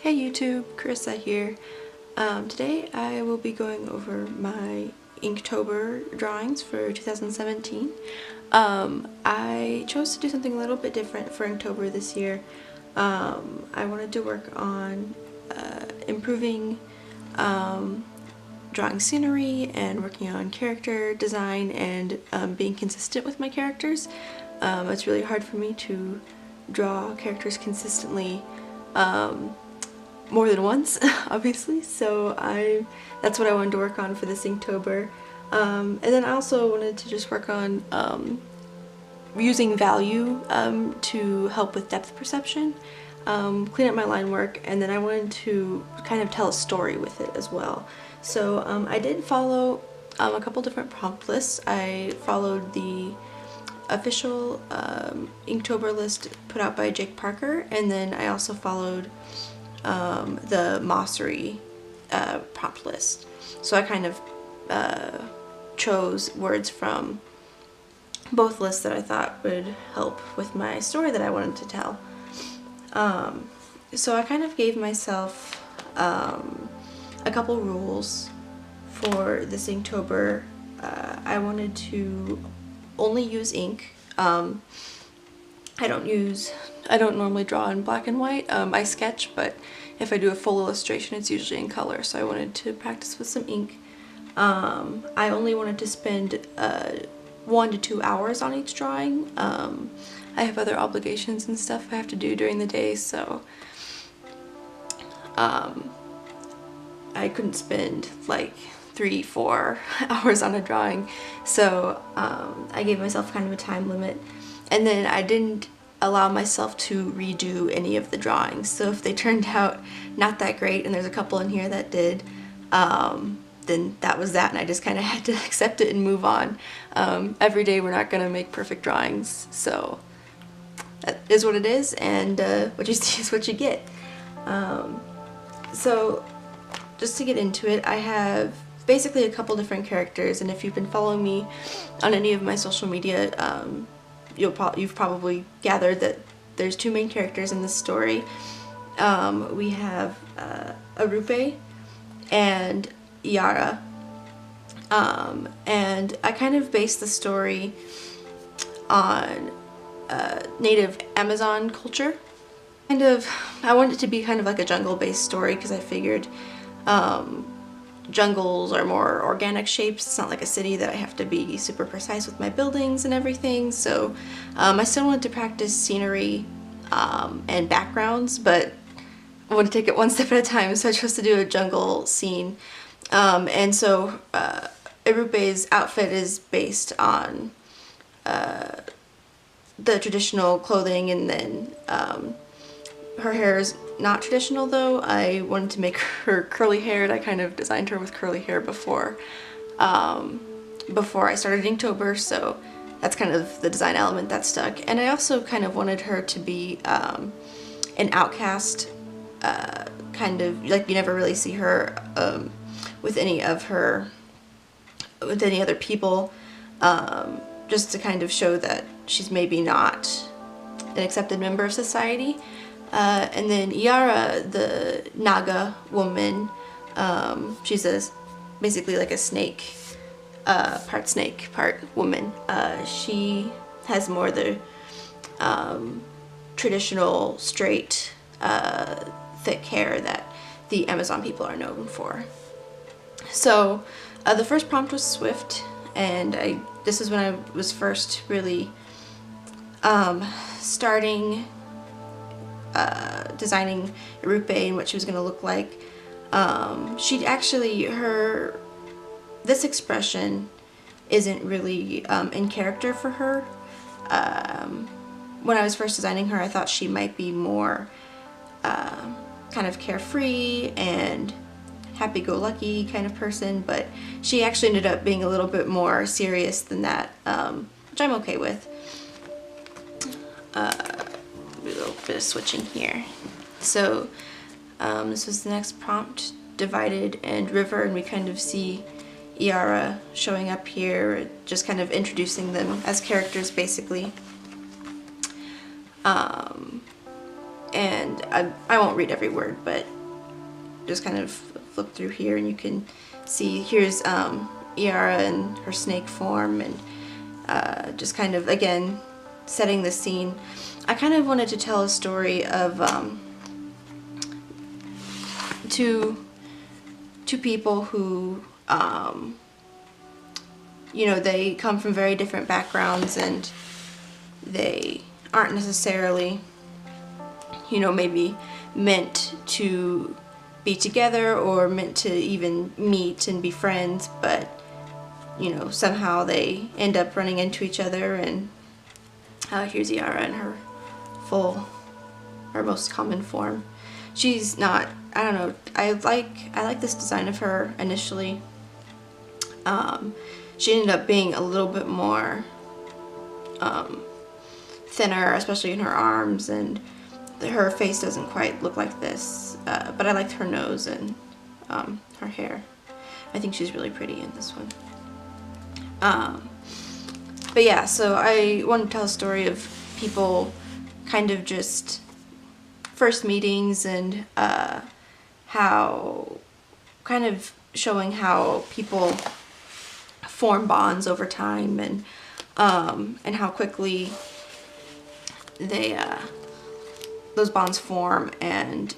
Hey YouTube, Carissa here. Today I will be going over my Inktober drawings for 2017. I chose to do something a little bit different for Inktober this year. I wanted to work on improving drawing scenery and working on character design and being consistent with my characters. It's really hard for me to draw characters consistently more than once, obviously, so that's what I wanted to work on for this Inktober. And then I also wanted to just work on using value to help with depth perception, clean up my line work, and then I wanted to kind of tell a story with it as well. So I did follow a couple different prompt lists. I followed the official Inktober list put out by Jake Parker, and then I also followed the Mossery prompt list. So I kind of chose words from both lists that I thought would help with my story that I wanted to tell. So I kind of gave myself a couple rules for this Inktober. I wanted to only use ink. I don't normally draw in black and white. I sketch, but if I do a full illustration, it's usually in color, so I wanted to practice with some ink. I only wanted to spend 1 to 2 hours on each drawing. I have other obligations and stuff I have to do during the day, so I couldn't spend like 3-4 hours on a drawing, so I gave myself kind of a time limit. And then I didn't allow myself to redo any of the drawings. So if they turned out not that great, and there's a couple in here that did, then that was that, and I just kind of had to accept it and move on. Every day we're not going to make perfect drawings, so that is what it is, and what you see is what you get. So just to get into it, I have basically a couple different characters, and if you've been following me on any of my social media, you've probably gathered that there's 2 main characters in this story. We have Arupe and Yara, and I kind of based the story on native Amazon culture. I wanted it to be kind of like a jungle-based story because I figured jungles are more organic shapes. It's not like a city that I have to be super precise with my buildings and everything, so I still wanted to practice scenery and backgrounds, but I want to take it one step at a time, so I chose to do a jungle scene. And so Irupe's outfit is based on the traditional clothing, and then her hair is not traditional though. I wanted to make her curly haired. I kind of designed her with curly hair before I started Inktober, so that's kind of the design element that stuck. And I also kind of wanted her to be an outcast, kind of like you never really see her with any other people, just to kind of show that she's maybe not an accepted member of society. And then Yara, the Naga woman, she's basically like a snake, part snake, part woman. She has more the traditional, straight, thick hair that the Amazon people are known for. So the first prompt was Swift, and this is when I was first really starting designing Irupe and what she was going to look like. She'd actually, this expression isn't really in character for her. When I was first designing her, I thought she might be more kind of carefree and happy-go-lucky kind of person, but she actually ended up being a little bit more serious than that, which I'm okay with. Do a little bit of switching here. So this was the next prompt, Divided and River, and we kind of see Yara showing up here, just kind of introducing them as characters basically. and I won't read every word, but just kind of flip through here and you can see here's Iara in her snake form, and just kind of, again, setting the scene. I kind of wanted to tell a story of two people who, you know, they come from very different backgrounds and they aren't necessarily, you know, maybe meant to be together or meant to even meet and be friends, but, you know, somehow they end up running into each other. And here's Iara in her most common form. She's not, I don't know, I like this design of her initially. She ended up being a little bit more thinner, especially in her arms, and her face doesn't quite look like this, but I liked her nose and her hair. I think she's really pretty in this one. But yeah, so I want to tell a story of people kind of just first meetings, and how, kind of showing how people form bonds over time, and how quickly they those bonds form, and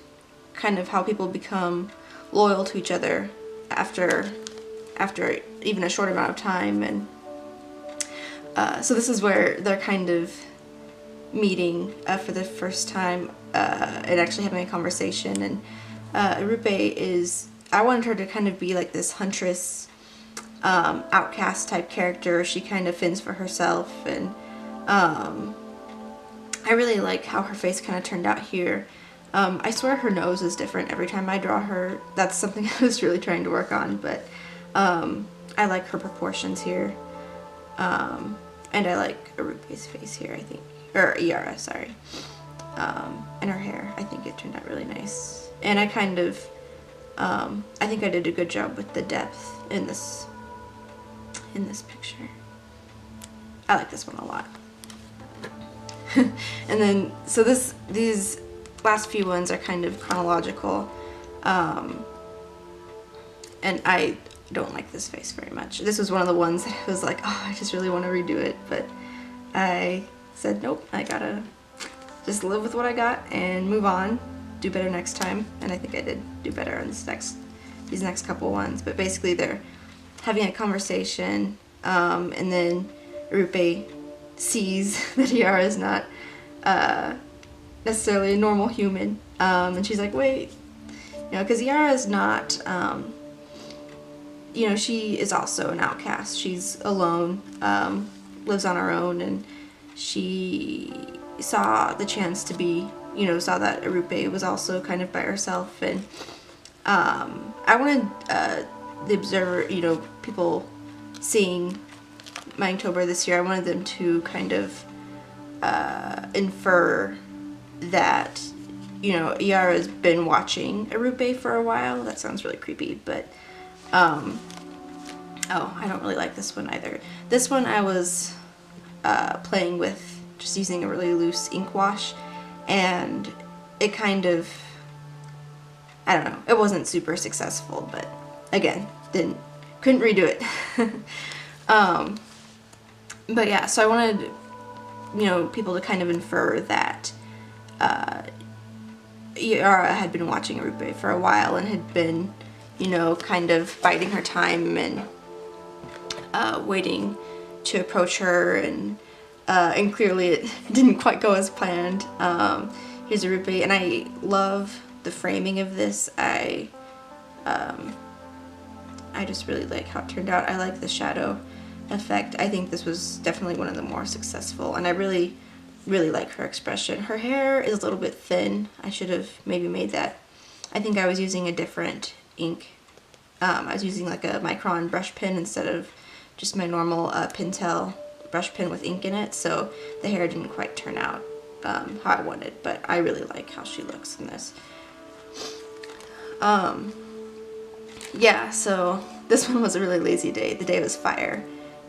kind of how people become loyal to each other after even a short amount of time. And so this is where they're kind of meeting for the first time and actually having a conversation. And InkTOUber is, I wanted her to kind of be like this huntress, outcast type character. She kind of fends for herself, and I really like how her face kind of turned out here. I swear her nose is different every time I draw her. That's something I was really trying to work on, but I like her proportions here. And I like InkTOUber's face here, I think. Or Iara, sorry. And her hair. I think it turned out really nice. And I kind of, I think I did a good job with the depth in this picture. I like this one a lot. And then, so these last few ones are kind of chronological. And I don't like this face very much. This was one of the ones that I was like, oh, I just really want to redo it, but I said, nope, I gotta just live with what I got and move on, do better next time. And I think I did do better on these next couple ones. But basically they're having a conversation, and then InkTOUber sees that Iara is not necessarily a normal human, and she's like, wait, you know, because Iara is not, you know, she is also an outcast. She's alone, lives on her own, and she saw the chance to be, you know, saw that InkTOUber was also kind of by herself. And I wanted the observer, you know, people seeing my InkTOUber this year, I wanted them to kind of infer that, you know, Iara's been watching InkTOUber for a while. That sounds really creepy, but oh, I don't really like this one either. This one I was playing with just using a really loose ink wash, and it kind of, I don't know, it wasn't super successful, but again, couldn't redo it. But yeah, so I wanted, you know, people to kind of infer that Iara had been watching InkTOUber for a while and had been, you know, kind of biding her time and waiting to approach her, and clearly it didn't quite go as planned. Here's InkTOUber, and I love the framing of this. I just really like how it turned out. I like the shadow effect. I think this was definitely one of the more successful, and I really like her expression. Her hair is a little bit thin. I should have maybe made that. I think I was using a different ink. I was using like a Micron brush pen instead of just my normal Pentel brush pen with ink in it, so the hair didn't quite turn out how I wanted, but I really like how she looks in this. Yeah, so this one was a really lazy day. The day was fire,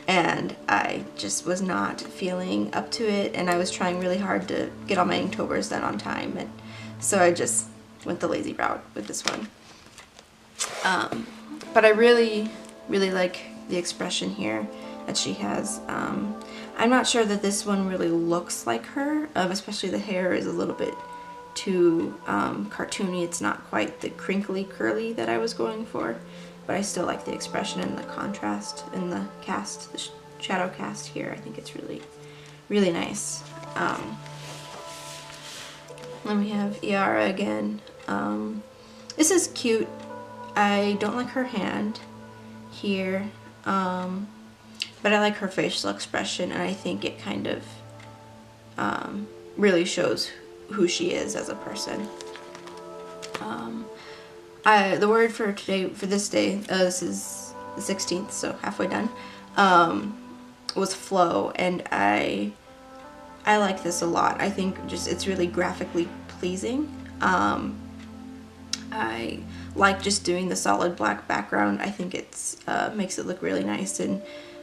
and I just was not feeling up to it, and I was trying really hard to get all my InkTOUBers done on time, and so I just went the lazy route with this one. But I really like the expression here that she has. I'm not sure that this one really looks like her, especially the hair is a little bit too cartoony. It's not quite the crinkly curly that I was going for, but I still like the expression and the contrast and the cast, the shadow cast here. I think it's really nice. Then we have Iara again. This is cute. I don't like her hand here, but I like her facial expression, and I think it kind of really shows who she is as a person. The word for today, for this day, this is the 16th, so halfway done, was flow, and I like this a lot. I think just it's really graphically pleasing. I like just doing the solid black background. I think it's makes it look really nice and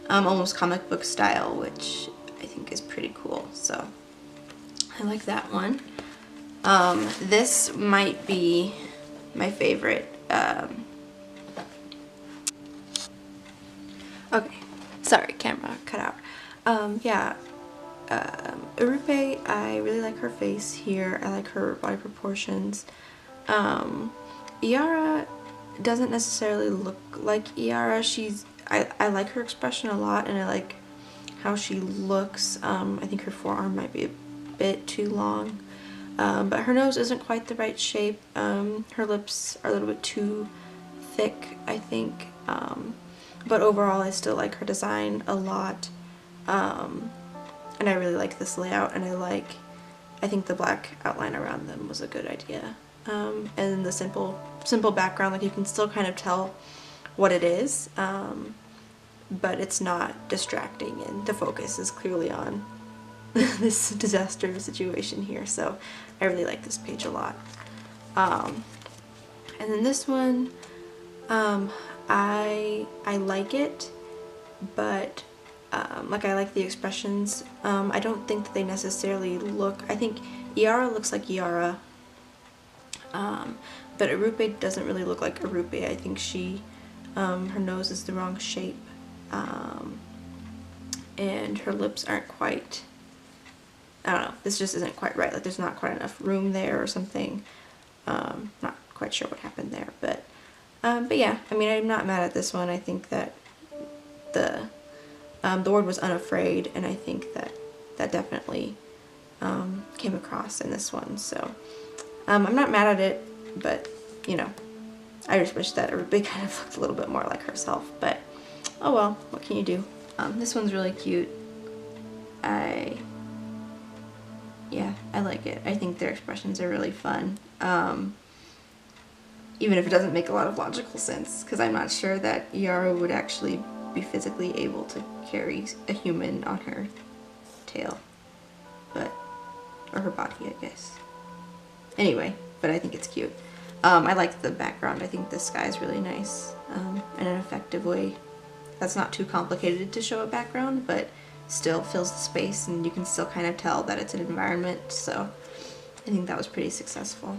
almost comic book style, which I think is pretty cool. So I like that one. This might be my favorite. Okay, sorry, camera cut out. Yeah, Urupe, I really like her face here. I like her body proportions. Iara doesn't necessarily look like Iara. I like her expression a lot, and I like how she looks. I think her forearm might be a bit too long, but her nose isn't quite the right shape. Her lips are a little bit too thick, I think, but overall I still like her design a lot, and I really like this layout, and I think the black outline around them was a good idea. And the simple background, like you can still kind of tell what it is, but it's not distracting, and the focus is clearly on this disaster situation here, so I really like this page a lot. And then this one, I like it, but like I like the expressions. I don't think that they necessarily look, I think Iara looks like Iara, but Urupe doesn't really look like Urupe. I think her nose is the wrong shape, and her lips aren't quite, I don't know, this just isn't quite right. Like there's not quite enough room there or something. Not quite sure what happened there, but yeah, I mean, I'm not mad at this one. I think that the word was unafraid, and I think that definitely came across in this one, so I'm not mad at it, but you know, I just wish that everybody kind of looked a little bit more like herself, but oh well, what can you do? This one's really cute. Yeah, I like it. I think their expressions are really fun, even if it doesn't make a lot of logical sense, because I'm not sure that Iara would actually be physically able to carry a human on her tail, or her body, I guess. Anyway, but I think it's cute. I like the background. I think the sky is really nice, in an effective way. That's not too complicated to show a background, but still fills the space, and you can still kind of tell that it's an environment, so I think that was pretty successful.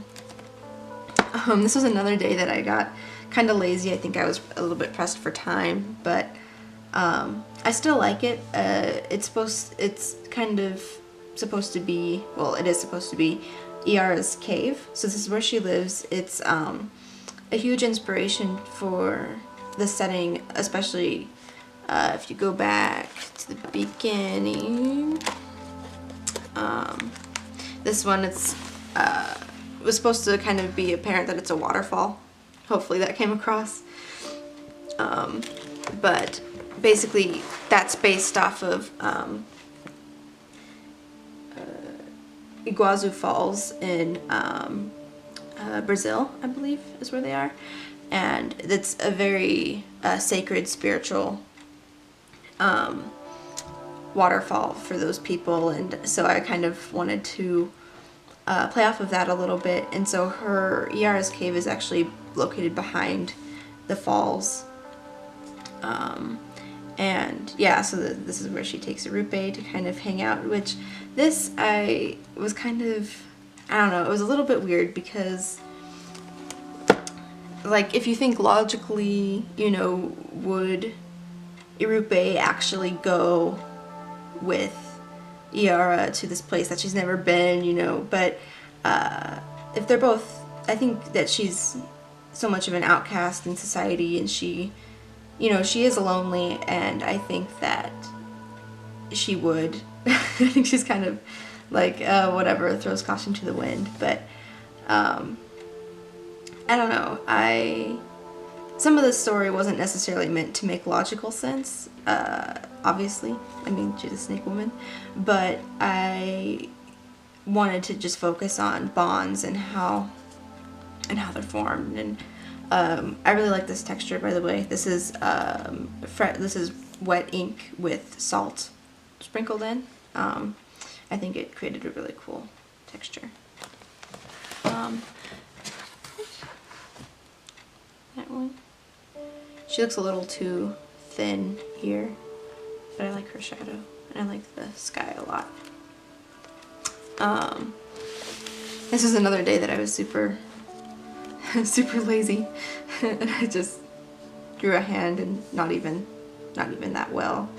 This was another day that I got kind of lazy. I think I was a little bit pressed for time, but I still like it. It's kind of supposed to be, well, it is supposed to be Iara's cave. So this is where she lives. It's a huge inspiration for the setting, especially if you go back to the beginning. This one, it was supposed to kind of be apparent that it's a waterfall. Hopefully that came across. But basically that's based off of Iguazu Falls in Brazil, I believe is where they are, and it's a very sacred, spiritual waterfall for those people, and so I kind of wanted to play off of that a little bit, and so Iara's cave is actually located behind the falls, and yeah, so this is where she takes Urupe to kind of hang out, which this I I don't know, it was a little bit weird because, like, if you think logically, you know, would Irupe actually go with Iara to this place that she's never been, you know, but if they're both, I think that she's so much of an outcast in society, and she, you know, she is lonely, and I think that she would. I think she's kind of like, whatever, throws caution to the wind, but I don't know, some of the story wasn't necessarily meant to make logical sense, obviously, I mean, she's a snake woman, but I wanted to just focus on bonds and how they're formed. And I really like this texture, by the way. This is wet ink with salt sprinkled in. I think it created a really cool texture. That one. She looks a little too thin here, but I like her shadow, and I like the sky a lot. This is another day that I was super lazy. I just drew a hand, and not even that well.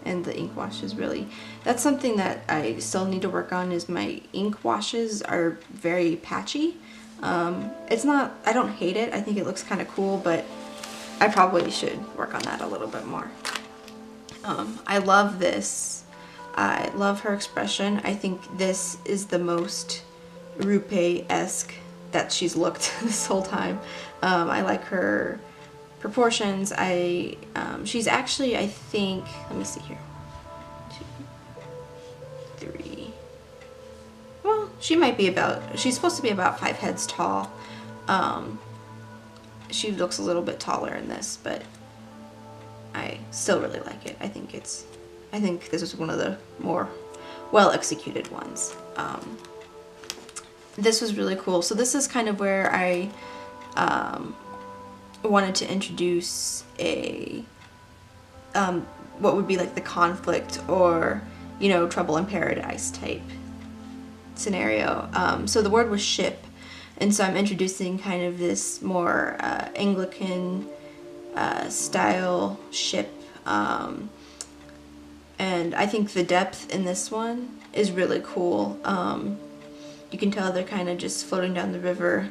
And the ink wash is really, that's something that I still need to work on, is my ink washes are very patchy. It's not, I don't hate it, I think it looks kind of cool, but I probably should work on that a little bit more. I love this. I love her expression. I think this is the most Rupe-esque that she's looked this whole time. I like her proportions. She's actually, I think, let me see here, 2, 3, well, she might be about, she's supposed to be about 5 heads tall. She looks a little bit taller in this, but I still really like it. I think this is one of the more well executed ones. This was really cool. So this is kind of where I wanted to introduce a what would be like the conflict, or, you know, trouble in paradise type scenario. So the word was ship, and so I'm introducing kind of this more Anglican style ship, and I think the depth in this one is really cool. You can tell they're kind of just floating down the river,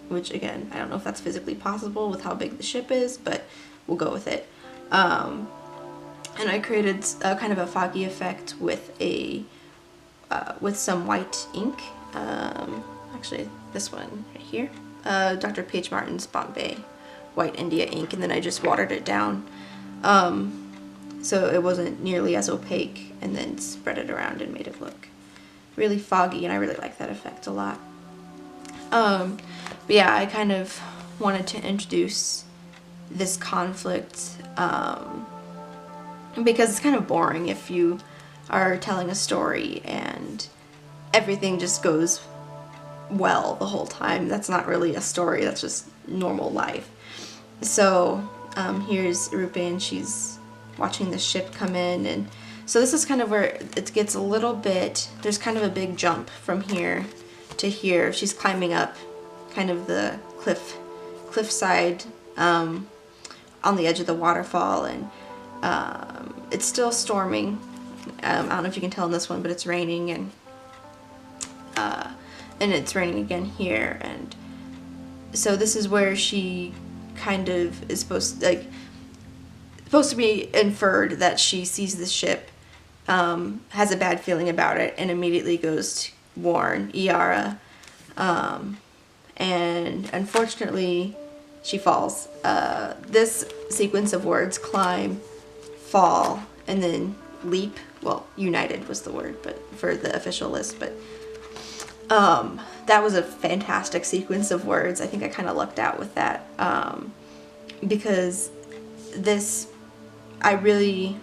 which again, I don't know if that's physically possible with how big the ship is, but we'll go with it. And I created kind of a foggy effect with with some white ink. Actually, this one right here, Dr. P.H. Martin's Bombay White India ink, and then I just watered it down so it wasn't nearly as opaque, and then spread it around and made it look really foggy, and I really like that effect a lot. But yeah, I kind of wanted to introduce this conflict because it's kind of boring if you are telling a story and everything just goes well the whole time. That's not really a story, that's just normal life. So here's Irupe, and she's watching the ship come in, and so this is kind of where it gets a little bit, there's kind of a big jump from here to here. She's climbing up kind of the cliffside on the edge of the waterfall, and it's still storming. I don't know if you can tell in this one, but it's raining, and it's raining again here, and so this is where she kind of is supposed to be inferred that she sees the ship, has a bad feeling about it, and immediately goes to warn Iara, and unfortunately she falls. This sequence of words, climb, fall, and then leap, well, united was the word but for the official list, but that was a fantastic sequence of words. I think I kind of lucked out with that, because this, I really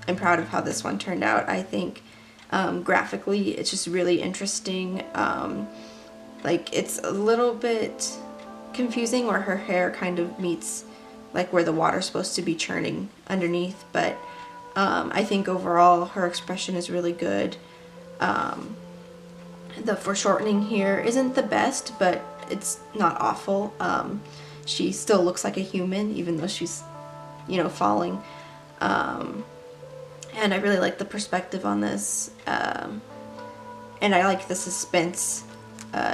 am proud of how this one turned out. I think graphically it's just really interesting. Like, it's a little bit confusing where her hair kind of meets like where the water's supposed to be churning underneath, but I think overall her expression is really good. The foreshortening here isn't the best, but it's not awful. She still looks like a human, even though she's, you know, falling. And I really like the perspective on this. And I like the suspense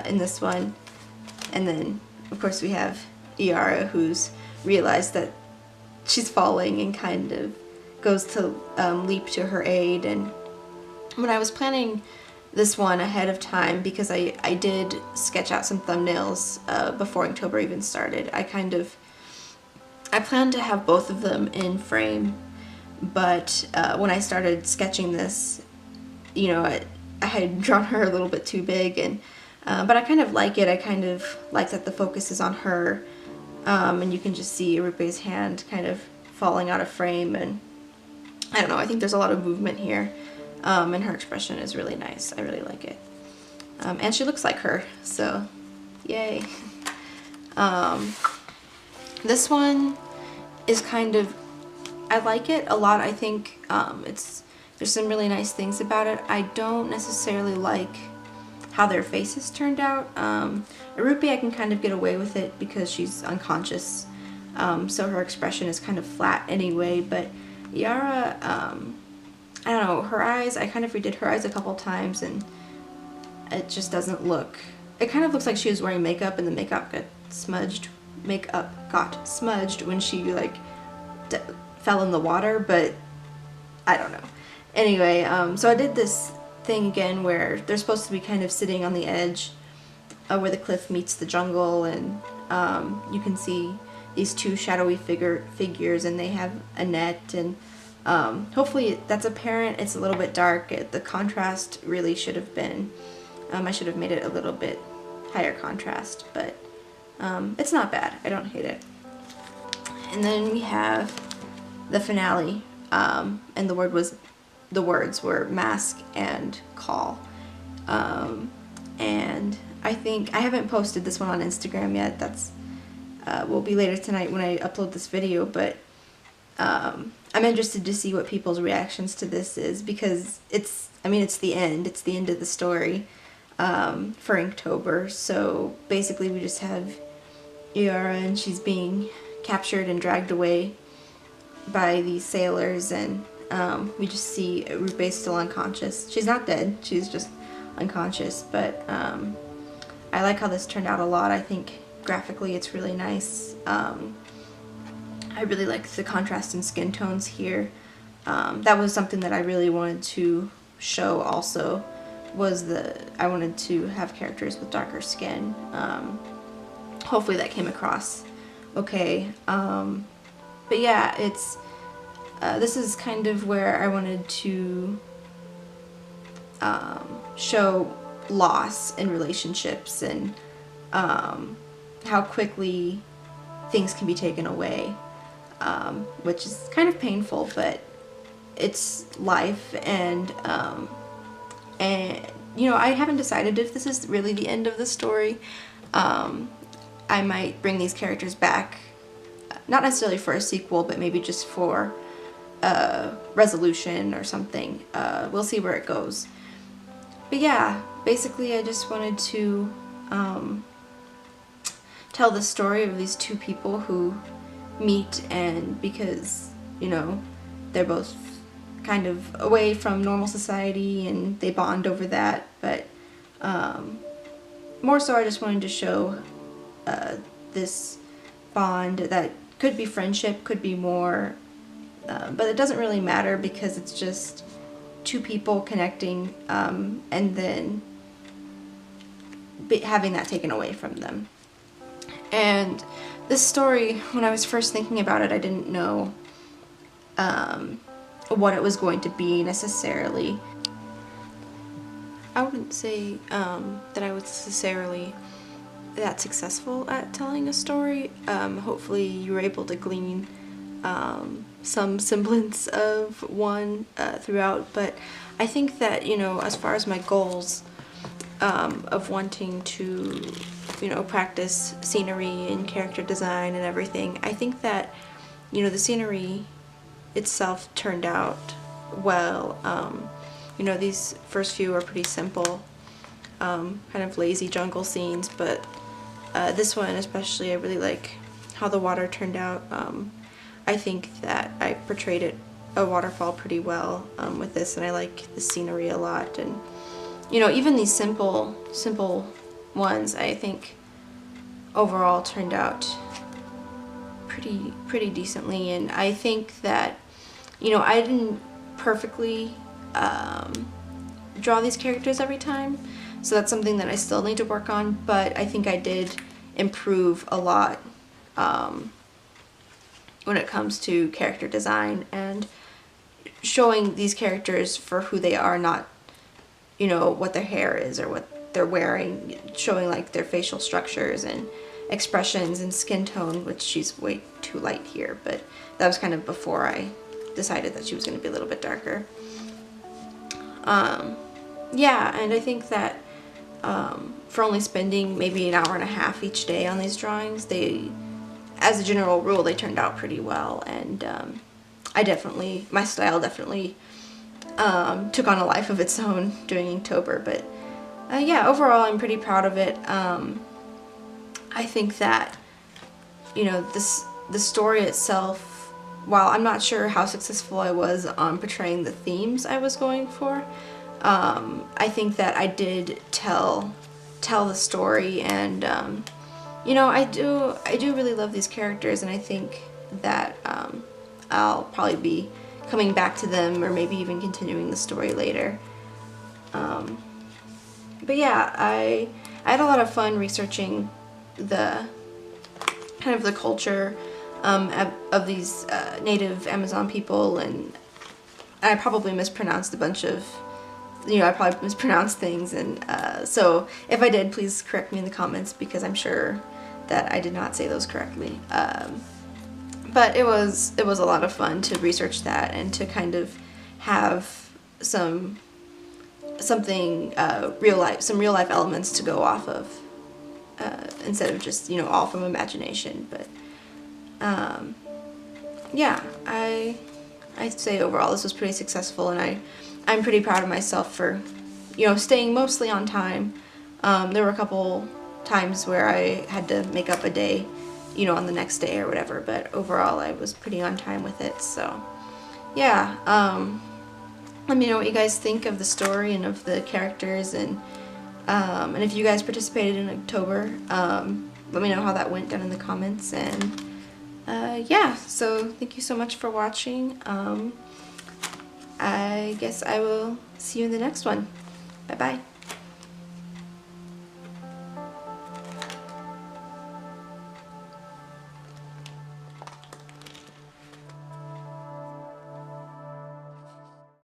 in this one. And then, of course, we have Iara, who's realized that she's falling and kind of goes to leap to her aid. And when I was planning this one ahead of time, because I did sketch out some thumbnails before InkTOURber even started, I planned to have both of them in frame, but when I started sketching this, you know, I had drawn her a little bit too big, and but I kind of like it. I kind of like that the focus is on her, and you can just see Irupe's hand kind of falling out of frame, and I don't know, I think there's a lot of movement here, and her expression is really nice. I really like it. And she looks like her, so yay. This one is kind of, I like it a lot. I think there's some really nice things about it. I don't necessarily like how their faces turned out. Irupe, I can kind of get away with it because she's unconscious, so her expression is kind of flat anyway, but Iara, I don't know, her eyes, I kind of redid her eyes a couple times and it just doesn't look, it kind of looks like she was wearing makeup and the makeup got smudged when she like fell in the water, but I don't know. Anyway, so I did this thing again where they're supposed to be kind of sitting on the edge where the cliff meets the jungle, and you can see these two shadowy figures, and they have a net, and hopefully that's apparent. It's a little bit dark. The contrast really should have been, I should have made it a little bit higher contrast, but it's not bad. I don't hate it. And then we have the finale, and the words were mask and call. And I think I haven't posted this one on Instagram yet. That's will be later tonight when I upload this video, but I'm interested to see what people's reactions to this is, because it's the end. It's the end of the story for InkTOURber. So basically we just have Iara, and she's being captured and dragged away by these sailors, and we just see Irupe still unconscious. She's not dead, she's just unconscious, but I like how this turned out a lot. I think graphically it's really nice. I really like the contrast in skin tones here. That was something that I really wanted to show also, was I wanted to have characters with darker skin. Hopefully that came across okay. But yeah, it's this is kind of where I wanted to show loss in relationships, and how quickly things can be taken away, which is kind of painful, but it's life. And you know, I haven't decided if this is really the end of the story. I might bring these characters back, not necessarily for a sequel, but maybe just for a resolution or something. We'll see where it goes. But yeah, basically I just wanted to tell the story of these two people who meet, and because, you know, they're both kind of away from normal society and they bond over that, but more so I just wanted to show this bond that could be friendship, could be more, but it doesn't really matter, because it's just two people connecting, and then having that taken away from them. And this story, when I was first thinking about it, I didn't know what it was going to be necessarily. I wouldn't say that I was necessarily that successful at telling a story. Hopefully you were able to glean some semblance of one throughout, but I think that, you know, as far as my goals of wanting to, you know, practice scenery and character design and everything, I think that, you know, the scenery itself turned out well. You know, these first few are pretty simple, kind of lazy jungle scenes, but this one especially, I really like how the water turned out. I think that I portrayed a waterfall pretty well with this, and I like the scenery a lot. And you know, even these simple ones, I think overall turned out pretty decently. And I think that, you know, I didn't perfectly draw these characters every time, so that's something that I still need to work on, but I think I did improve a lot when it comes to character design and showing these characters for who they are, not, you know, what their hair is or what they're wearing, showing like their facial structures and expressions and skin tone, which she's way too light here, but that was kind of before I decided that she was going to be a little bit darker. Yeah, and I think that for only spending maybe an hour and a half each day on these drawings, they, as a general rule, they turned out pretty well. And my style definitely took on a life of its own doing Inktober. But yeah, overall I'm pretty proud of it. I think that, you know, the story itself, while I'm not sure how successful I was on portraying the themes I was going for, I think that I did tell the story, and you know, I do really love these characters, and I think that I'll probably be coming back to them, or maybe even continuing the story later. But yeah, I had a lot of fun researching the kind of the culture of these native Amazon people, and I probably mispronounced a bunch of, you know, I probably mispronounced things, and so if I did, please correct me in the comments, because I'm sure that I did not say those correctly. But it was a lot of fun to research that and to kind of have some real life elements to go off of, instead of just, you know, all from imagination. But yeah, I'd say overall this was pretty successful, and I'm pretty proud of myself for, you know, staying mostly on time. There were a couple times where I had to make up a day, you know, on the next day or whatever, but overall I was pretty on time with it. So yeah, let me know what you guys think of the story and of the characters, and if you guys participated in Inktober, let me know how that went down in the comments. And yeah, so thank you so much for watching. I guess I will see you in the next one. Bye bye.